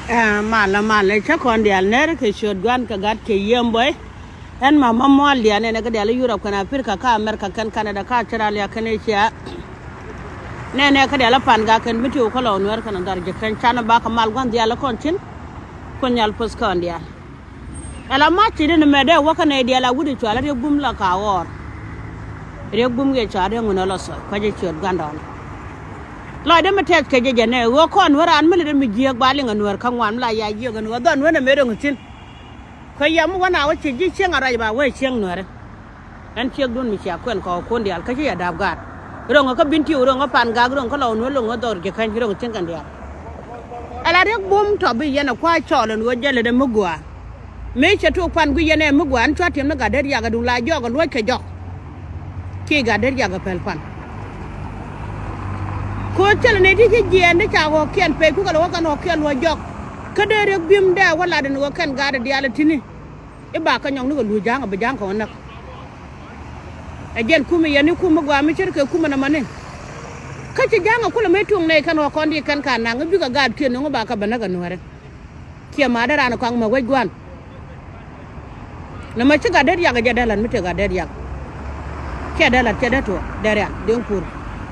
mà lấy chắc còn để nè cái chuột gan cái gắt cái yếm bơi en mà mua liền này cái để lấy Europe cái nào Africa cái America cái Canada cái Australia cái này chia nè cái để lấy pan cái cái mới chịu cái lẩu nữa cái nào đó cái chana ba cái mal gan để lấy con chín con nhal pus con để ala ma chỉ đến mà đây cái này để lấy vui cho lấy bum là cả or riêng bum cái chả để ngon là sao cái chuột gan đó lại đây mà thấy cái gì này wo con wo ran mới đến mình giết ba liền ngon khang ngoan lại ya giết ngon đó nó này mới được chín khơi yếm wo nào chỉ giết chiangอะไรบ้าwo chiang ngon anh chiang đun mình chả quen có con đi cái gì à đạp gạt rồi nó có biến tiêu rồi nó pan gạt rồi nó lâu nữa rồi nó đòi cái khăn rồi chiang cái đi ala riêng bum thọ bây giờ nó quay trò là nó giờ là để mua gua mấy chỗ thuộc pan bây giờ này mua gua anh cho thêm nó gạt đấy ya cái đúng lại do cái lối cái gió khi gạt đấy ya cái pel pan cô chơi này thì cái gì anh đấy chào họ kiên pe cô cái đó cái nó kiên họ giọt cái đấy được bìm đeo qua là nó kiên gà để đi thì này cái bà cái nhông nó còn lùi giang ở bên giang còn nè again cô mình này cô mà qua mấy chơi cái cô mà nằm này cái chơi giang ở cô là mấy thùng này cái nó còn đi cái khả năng cái biết cái gà kiên nó bà cái bên nó cái nó đấy kia mà đã ra nó quăng mà quay quan nó mà chơi gà đấy ya cái giờ đây là mấy chơi gà đấy ya kia đây là chơi đấy thôi đây là đường phun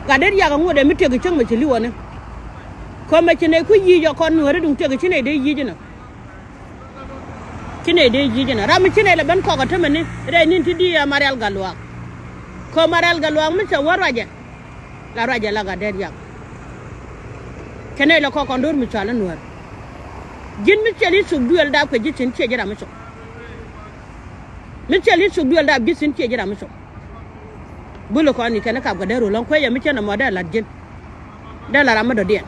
gà đấy ya cái ngô đấy mới chơi cái chân mà chơi liu này còn mà chơi này cứ gì cho con người đấy đừng chơi cái chơi này để gì chứ nào chơi này để gì chứ nào ra mà chơi này là bên kho cái thằng mình đây nên thì đi Marial Galua còn Marial Galua mới chơi war raja là gà đấy ya cái này là kho con đốt mới chơi là nuôi jin mới chơi đi sụp đuôi đạp cái jin chơi ra mới sụp mới chơi đi sụp đuôi đạp jin chơi ra mới sụp bữa lúc con này cái nó cặp cái đấy rồi long quay giờ mới chơi là mà đây là jin đây là làm ở đầu điện